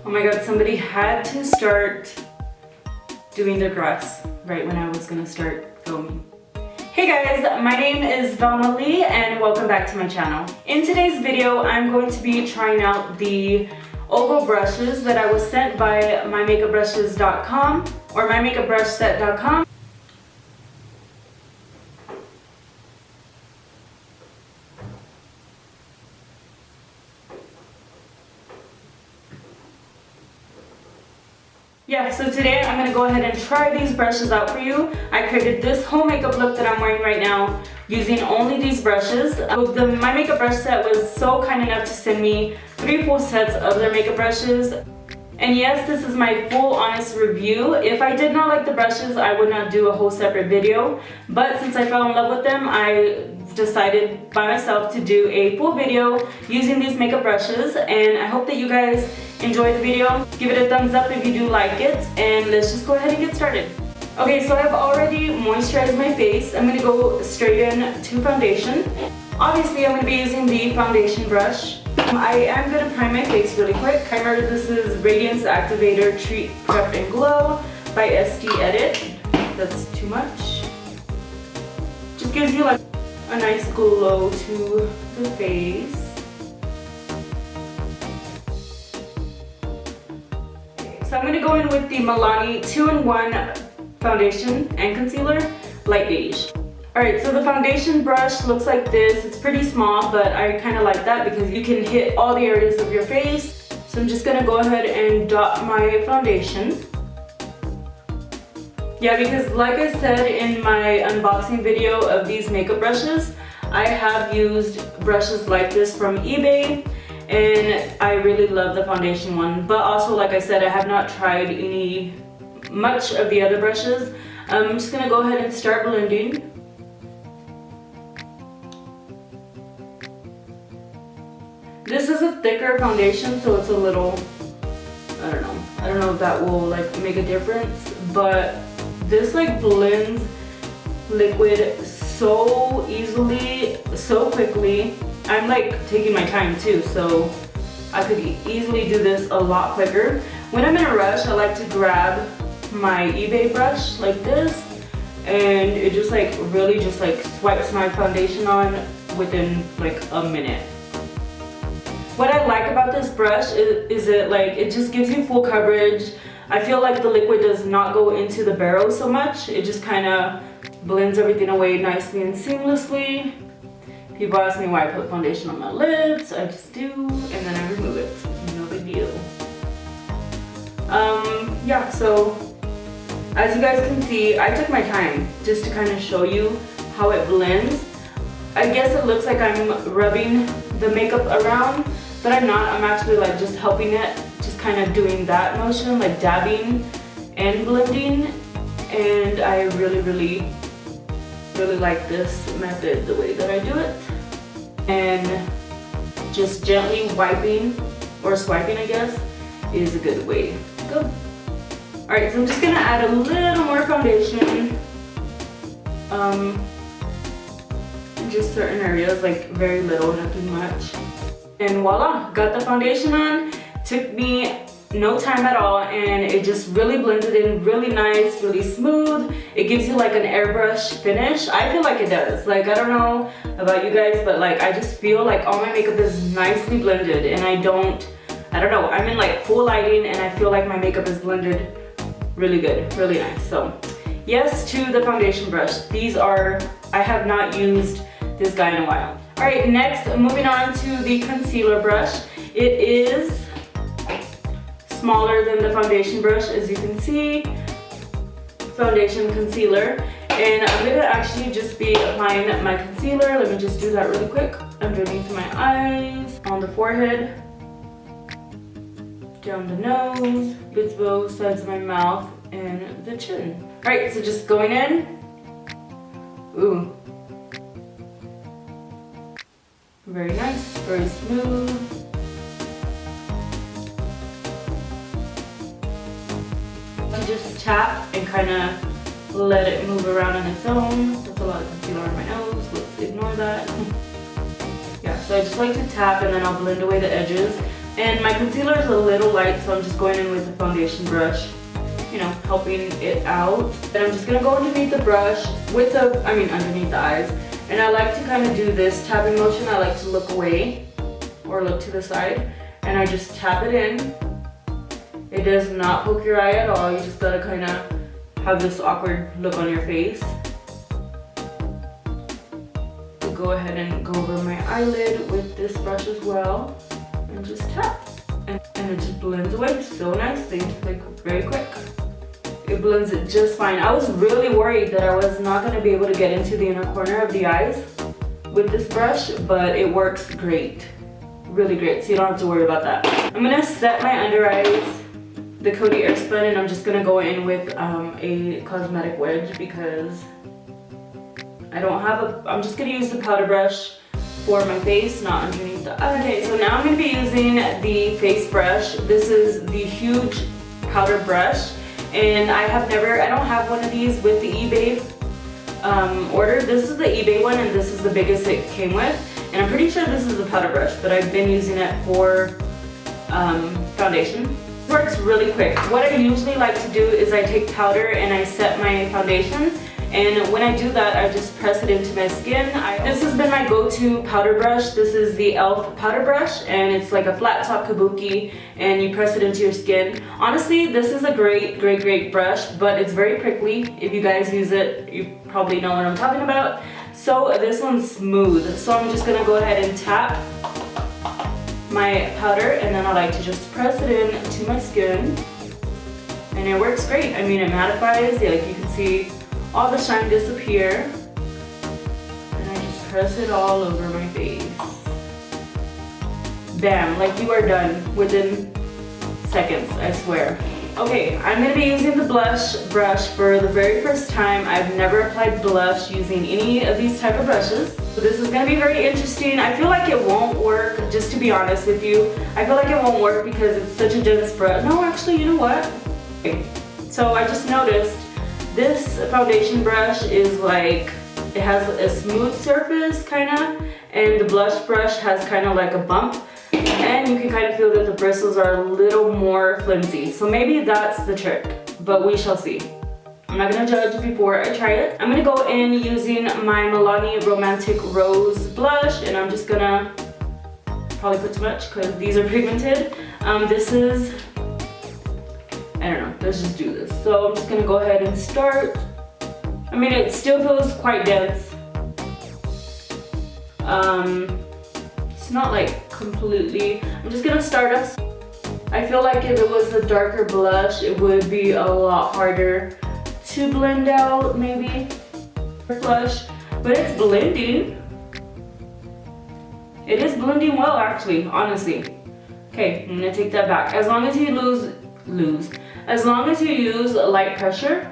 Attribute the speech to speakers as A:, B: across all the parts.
A: Oh my god, somebody had to start doing their grass right when I was gonna start filming. Hey guys, my name is Velma I and welcome back to my channel. In today's video, I'm going to be trying out the oval brushes that I was sent by mymakeupbrushes.com or mymakeupbrushset.com. Yeah, so today I'm gonna go ahead and try these brushes out for you. I created this whole makeup look that I'm wearing right now using only these brushes. The My Makeup Brush Set was so kind enough to send me 3 full sets of their makeup brushes. And yes, this is my full honest review. If I did not like the brushes, I would not do a whole separate video. But since I fell in love with them, I decided by myself to do a full video using these makeup brushes. And I hope that you guys enjoy the video. Give it a thumbs up if you do like it. And let's just go ahead and get started. Okay, so I've already moisturized my face. I'm gonna go straight in to foundation. Obviously, I'm gonna be using the foundation brush. I am going to prime my face really quick. Primer, this is Radiance Activator Treat Prep and Glow by SD Edit. That's too much. Just gives you like a nice glow to the face. Okay, so I'm going to go in with the Milani 2-in-1 foundation and concealer, light beige. Alright, so the foundation brush looks like this. It's pretty small, but I kind of like that because you can hit all the areas of your face. So I'm just going to go ahead and dot my foundation. Yeah, because like I said in my unboxing video of these makeup brushes, I have used brushes like this from eBay and I really love the foundation one. But also, like I said, I have not tried much of the other brushes. I'm just going to go ahead and start blending. This is a thicker foundation, so it's a little, I don't know if that will like make a difference, but this like blends liquid so easily, so quickly. I'm like taking my time too, so I could easily do this a lot quicker. When I'm in a rush, I like to grab my eBay brush like this, and it just like really just like swipes my foundation on within like a minute. What I like about this brush is it just gives you full coverage. I feel like the liquid does not go into the barrel so much. It just kind of blends everything away nicely and seamlessly. People ask me why I put foundation on my lips. I just do, and then I remove it. No big deal. Yeah, so as you guys can see, I took my time just to kind of show you how it blends. I guess it looks like I'm rubbing the makeup around, but I'm not. I'm actually like just helping it, just kind of doing that motion, like dabbing and blending. And I really like this method, the way that I do it. And just gently wiping or swiping, I guess, is a good way to go. Alright, so I'm just gonna add a little more foundation. In just certain areas, like very little, nothing much. And voila, got the foundation on. Took me no time at all, and it just really blended in really nice, really smooth. It gives you like an airbrush finish. I feel like it does. Like, I don't know about you guys, but like I just feel like all my makeup is nicely blended, and I don't know, I'm in like full lighting and I feel like my makeup is blended really good, really nice. So yes to the foundation brush. I have not used this guy in a while. Alright, next, moving on to the concealer brush. It is smaller than the foundation brush, as you can see. Foundation concealer. And I'm going to actually just be applying my concealer. Let me just do that really quick. Underneath my eyes, on the forehead, down the nose, bits both sides of my mouth, and the chin. Alright, so just going in. Ooh. Very nice, very smooth. You just tap and kind of let it move around on its own. That's a lot of concealer on my nose. Let's ignore that. Yeah, so I just like to tap and then I'll blend away the edges. And my concealer is a little light, so I'm just going in with the foundation brush, you know, helping it out. And I'm just gonna go underneath the brush with the, underneath the eyes. And I like to kind of do this tapping motion. I like to look away or look to the side, and I just tap it in. It does not poke your eye at all. You just gotta kind of have this awkward look on your face. Go ahead and go over my eyelid with this brush as well, and just tap, and it just blends away so nicely, like very quick. It blends it just fine. I was really worried that I was not going to be able to get into the inner corner of the eyes with this brush, but it works great, really great, so you don't have to worry about that. I'm going to set my under eyes, the Coty Airspun, and I'm just going to go in with a cosmetic wedge because I don't have I'm just gonna use the powder brush for my face, not underneath the eye. Okay, so now I'm gonna be using the face brush. This is the huge powder brush, and I don't have one of these with the eBay order. This is the eBay one, and this is the biggest it came with. And I'm pretty sure this is a powder brush, but I've been using it for foundation. It works really quick. What I usually like to do is I take powder and I set my foundation. And when I do that, I just press it into my skin. This has been my go-to powder brush. This is the e.l.f. powder brush, and it's like a flat top kabuki, and you press it into your skin. Honestly, this is a great brush, but it's very prickly. If you guys use it, you probably know what I'm talking about. So this one's smooth. So I'm just gonna go ahead and tap my powder, and then I like to just press it in to my skin. And it works great. I mean, it mattifies, like you can see all the shine disappear, and I just press it all over my face. Bam, like you are done within seconds, I swear. Okay, I'm gonna be using the blush brush for the very first time. I've never applied blush using any of these type of brushes. So this is gonna be very interesting. I feel like it won't work, just to be honest with you. I feel like it won't work because it's such a dense brush. No, actually, you know what? Okay. So I just noticed this foundation brush is like, it has a smooth surface kinda, and the blush brush has kind of like a bump, and you can kind of feel that the bristles are a little more flimsy. So maybe that's the trick, but we shall see. I'm not gonna judge before I try it. I'm gonna go in using my Milani Romantic Rose blush, and I'm just gonna probably put too much because these are pigmented. This is, I don't know, let's just do this. So I'm just gonna go ahead and start. I mean, it still feels quite dense. It's not like completely, I'm just gonna start us. I feel like if it was a darker blush, it would be a lot harder to blend out, maybe, blush, but it's blending. It is blending well, actually, honestly. Okay, I'm gonna take that back. As long as you as long as you use light pressure,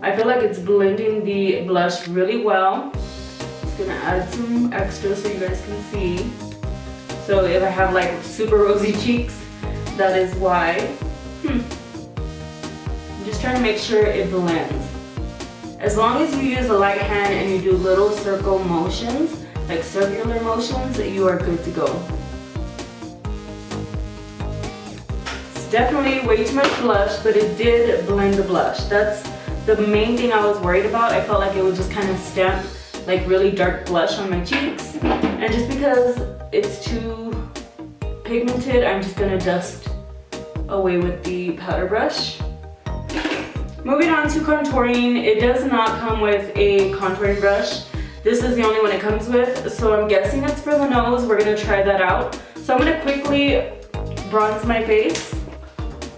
A: I feel like it's blending the blush really well. Just gonna add some extra so you guys can see. So if I have like super rosy cheeks, that is why. I'm just trying to make sure it blends. As long as you use a light hand and you do little circle motions, like circular motions, you are good to go. Definitely way too much blush, but it did blend the blush. That's the main thing I was worried about. I felt like it would just kind of stamp like really dark blush on my cheeks. And just because it's too pigmented, I'm just gonna dust away with the powder brush. Moving on to contouring, it does not come with a contouring brush. This is the only one it comes with, so I'm guessing it's for the nose. We're gonna try that out. So I'm gonna quickly bronze my face.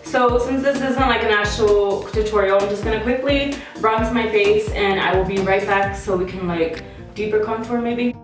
A: So since this isn't like an actual tutorial, I'm just gonna quickly bronze my face, and I will be right back so we can like deeper contour maybe.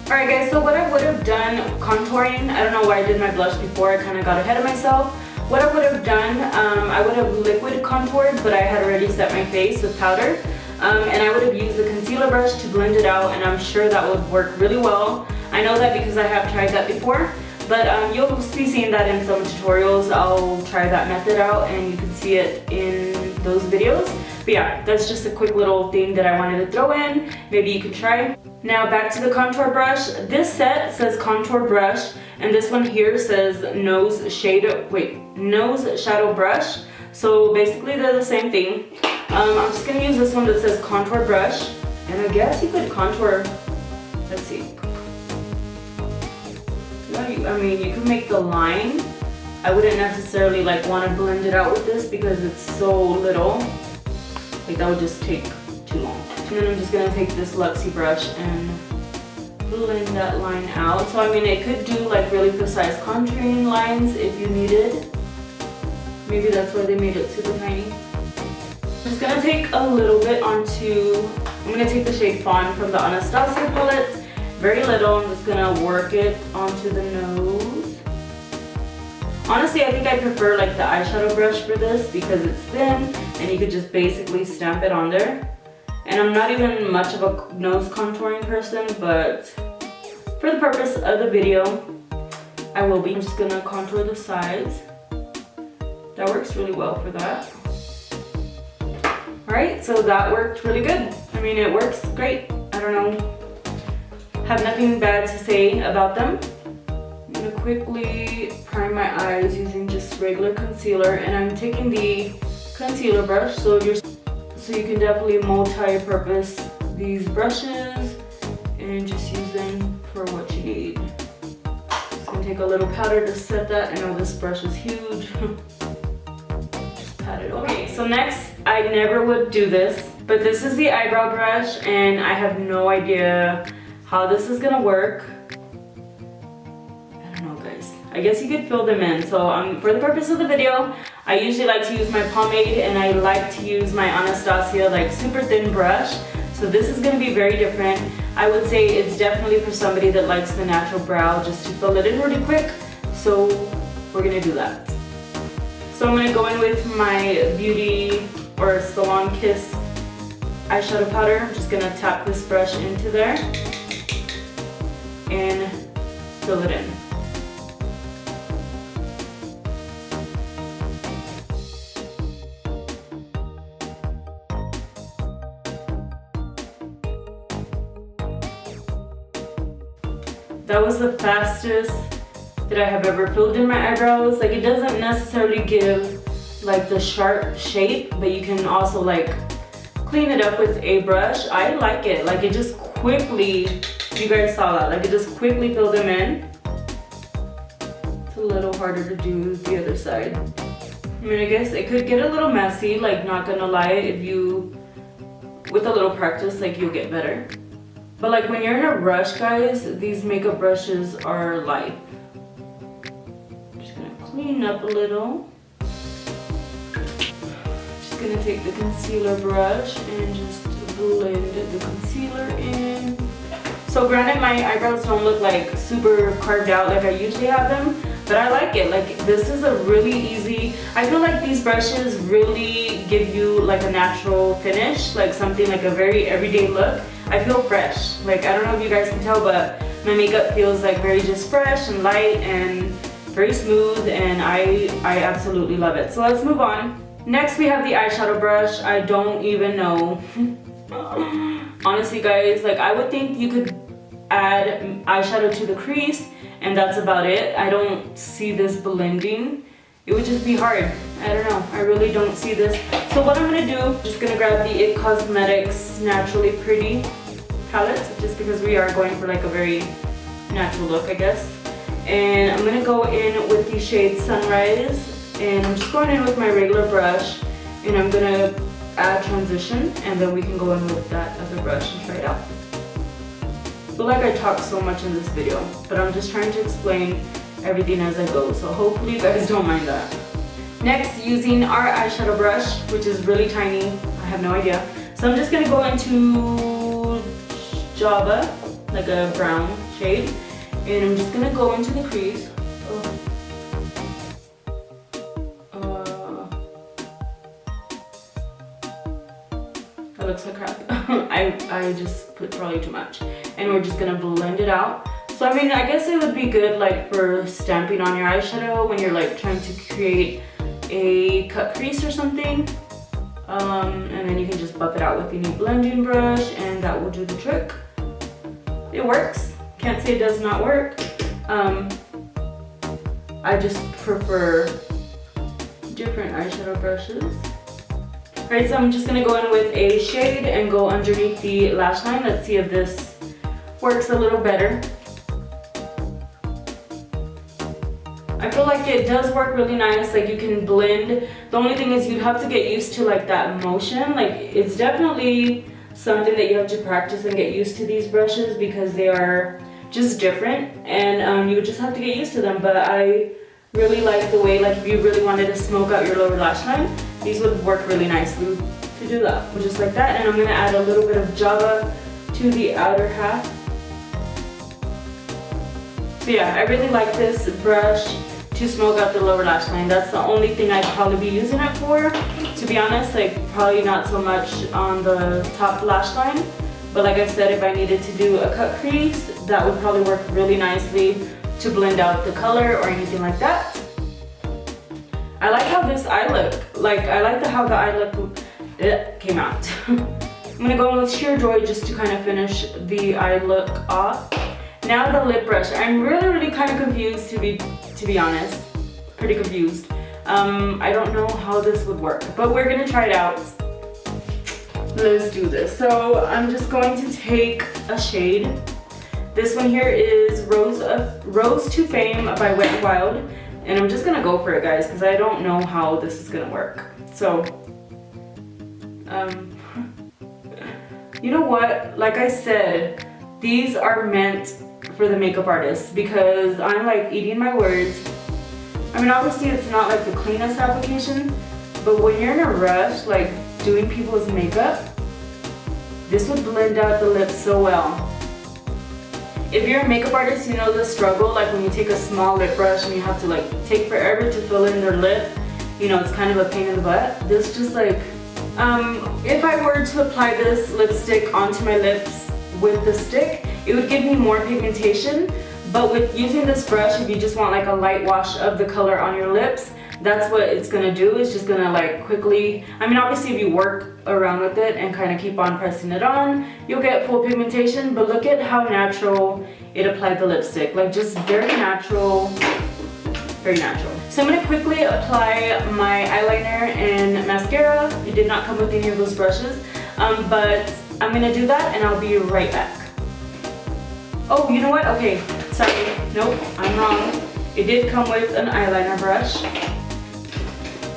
A: Alright guys, so what I would have done contouring, I don't know why I did my blush before, I kind of got ahead of myself. What I would have done, I would have liquid contoured, but I had already set my face with powder. And I would have used the concealer brush to blend it out, and I'm sure that would work really well. I know that because I have tried that before, but you'll be seeing that in some tutorials. I'll try that method out and you can see it in those videos. But yeah, that's just a quick little thing that I wanted to throw in. Maybe you can try. Now back to the contour brush. This set says contour brush, and this one here says nose shadow brush. So basically they're the same thing. I'm just gonna use this one that says contour brush, and I guess you could contour, let's see. I mean, you can make the line. I wouldn't necessarily like want to blend it out with this because it's so little. Like that would just take too long. And then I'm just gonna take this Luxie brush and blend that line out. So I mean, it could do like really precise contouring lines if you needed. Maybe that's why they made it super tiny. I'm just gonna take a little bit onto, I'm gonna take the shade Fawn from the Anastasia palette. Very little. I'm just gonna work it onto the nose. Honestly, I think I prefer like the eyeshadow brush for this because it's thin and you could just basically stamp it on there. And I'm not even much of a nose contouring person, but for the purpose of the video, I will be. I'm just gonna contour the sides. That works really well for that. Alright, so that worked really good. I mean, it works great. I don't know. Have nothing bad to say about them. I'm gonna quickly prime my eyes using just regular concealer, and I'm taking the concealer brush, so you can definitely multi-purpose these brushes and just use them for what you need. Just gonna take a little powder to set that. I know this brush is huge. Just pat it over. Okay, so next, I never would do this, but this is the eyebrow brush, and I have no idea how this is gonna work. I don't know, guys. I guess you could fill them in. So for the purpose of the video, I usually like to use my pomade, and I like to use my Anastasia like super thin brush. So this is gonna be very different. I would say it's definitely for somebody that likes the natural brow, just to fill it in really quick. So we're gonna do that. So I'm gonna go in with my Beauty or Salon Kiss eyeshadow powder. I'm just gonna tap this brush into there and fill it in. That was the fastest that I have ever filled in my eyebrows. Like, it doesn't necessarily give like the sharp shape, but you can also like clean it up with a brush. I like it. Like, it just quickly, you guys saw that, like it just quickly filled them in. It's a little harder to do the other side. I mean, I guess it could get a little messy, like, not gonna lie. If you, with a little practice, like, you'll get better. But like when you're in a rush, guys, these makeup brushes are life. Just gonna clean up a little. Just gonna take the concealer brush and just blend the concealer in. So granted, my eyebrows don't look like super carved out like I usually have them, but I like it. Like, this is a really easy, I feel like these brushes really give you like a natural finish, like something like a very everyday look. I feel fresh. Like, I don't know if you guys can tell, but my makeup feels like very just fresh and light and very smooth, and I absolutely love it. So let's move on. Next we have the eyeshadow brush. I don't even know. Honestly, guys, like, I would think you could add eyeshadow to the crease and that's about it. I don't see this blending. It would just be hard. I don't know. I really don't see this. So what I'm gonna do, I'm just gonna grab the IT Cosmetics Naturally Pretty palette, just because we are going for like a very natural look, I guess. And I'm gonna go in with the shade Sunrise, and I'm just going in with my regular brush, and I'm gonna add transition, and then we can go in with that other brush and try it out. I feel like I talk so much in this video, but I'm just trying to explain everything as I go, so hopefully you guys don't mind that. Next, using our eyeshadow brush, which is really tiny, I have no idea. So I'm just gonna go into Java, like a brown shade, and I'm just gonna go into the crease. That looks like crap. I just put probably too much. And we're just gonna blend it out. So I mean, I guess it would be good like for stamping on your eyeshadow when you're like trying to create a cut crease or something. And then you can just buff it out with any blending brush and that will do the trick. It works. Can't say it does not work. I just prefer different eyeshadow brushes. Alright, so I'm just gonna go in with a shade and go underneath the lash line. Let's see if this works a little better. I feel like it does work really nice, like you can blend. The only thing is you'd have to get used to like that motion. Like it's definitely something that you have to practice and get used to these brushes because they are just different and you would just have to get used to them. But I really like the way, like if you really wanted to smoke out your lower lash line, these would work really nicely to do that. Just like that, and I'm gonna add a little bit of Java to the outer half. So yeah, I really like this brush to smoke out the lower lash line. That's the only thing I'd probably be using it for, to be honest. Like probably not so much on the top lash line, but like I said, if I needed to do a cut crease, that would probably work really nicely to blend out the color or anything like that. I like how this eye look, like I like how the eye look came out. I'm gonna go in with Sheer Joy just to kind of finish the eye look off. Now the lip brush. I'm really kind of confused to be honest. Pretty confused. I don't know how this would work, but we're gonna try it out. Let's do this. So I'm just going to take a shade. This one here is Rose to Fame by Wet n Wild, and I'm just gonna go for it, guys, because I don't know how this is gonna work. So, you know what? Like I said, these are meant for the makeup artist because I'm like eating my words. I mean, obviously it's not like the cleanest application, but when you're in a rush, like doing people's makeup, this would blend out the lips so well. If you're a makeup artist, you know the struggle, like when you take a small lip brush and you have to like take forever to fill in their lip, you know, it's kind of a pain in the butt. This just like, if I were to apply this lipstick onto my lips with the stick, it would give me more pigmentation. But with using this brush, if you just want like a light wash of the color on your lips, that's what it's gonna do. It's just gonna like quickly, I mean obviously if you work around with it and kind of keep on pressing it on, you'll get full pigmentation. But look at how natural it applied the lipstick, like just very natural, very natural. So I'm gonna quickly apply my eyeliner and mascara. It did not come with any of those brushes, but I'm gonna do that and I'll be right back. Oh, you know what? Okay, sorry, nope, I'm wrong. It did come with an eyeliner brush.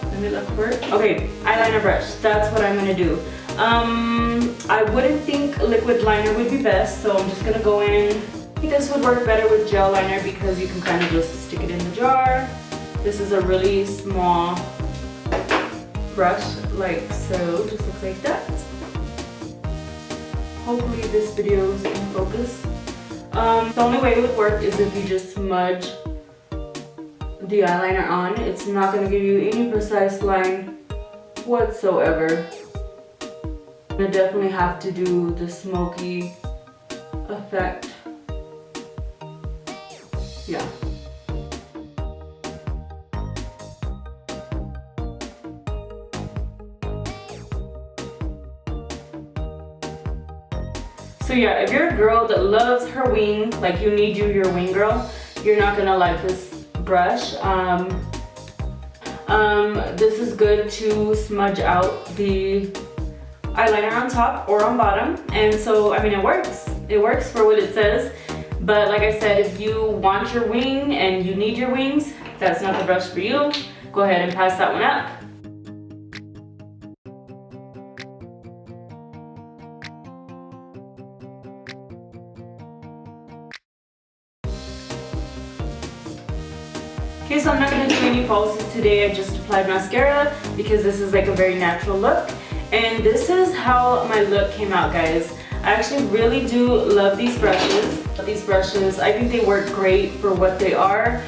A: Let me look for it. Okay, eyeliner brush, that's what I'm gonna do. I wouldn't think liquid liner would be best, so I'm just gonna go in. I think this would work better with gel liner because you can kind of just stick it in the jar. This is a really small brush, like so, just looks like that. Hopefully this video is in focus. The only way it would work is if you just smudge the eyeliner on. It's not going to give you any precise line whatsoever. I'm going to definitely have to do the smoky effect. Yeah. So yeah, if you're a girl that loves her wing, like you need your wing girl, you're not gonna like this brush. This is good to smudge out the eyeliner on top or on bottom. And so, I mean, it works. It works for what it says. But like I said, if you want your wing and you need your wings, that's not the brush for you. Go ahead and pass that one up. Okay, so I'm not going to do any falsies today. I just applied mascara because this is like a very natural look. And this is how my look came out, guys. I actually really do love these brushes. I think they work great for what they are.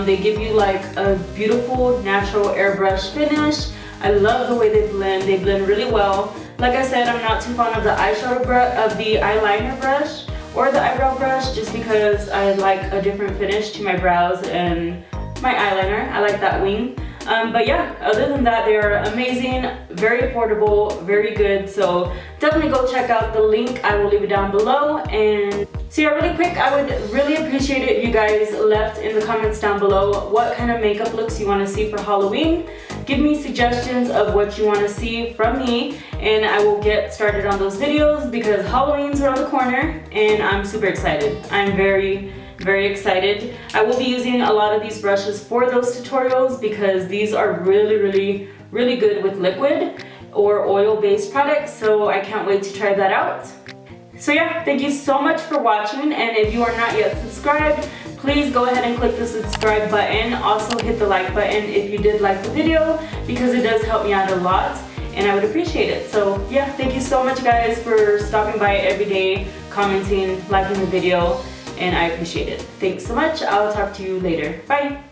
A: They give you like a beautiful natural airbrush finish. I love the way they blend really well. Like I said, I'm not too fond of the eyeshadow brush, of the eyeliner brush or the eyebrow brush, just because I like a different finish to my brows and my eyeliner. I like that wing. But yeah, other than that, they are amazing, very affordable, very good. So definitely go check out the link. I will leave it down below. And so yeah, really quick, I would really appreciate it if you guys left in the comments down below what kind of makeup looks you want to see for Halloween. Give me suggestions of what you want to see from me, and I will get started on those videos because Halloween's around the corner and I'm super excited. I'm very excited. I will be using a lot of these brushes for those tutorials because these are really good with liquid or oil-based products, so I can't wait to try that out. So yeah, thank you so much for watching, and if you are not yet subscribed, please go ahead and click the subscribe button. Also hit the like button if you did like the video, because it does help me out a lot and I would appreciate it. So yeah, thank you so much guys for stopping by every day, commenting, liking the video, and I appreciate it. Thanks so much. I'll talk to you later. Bye.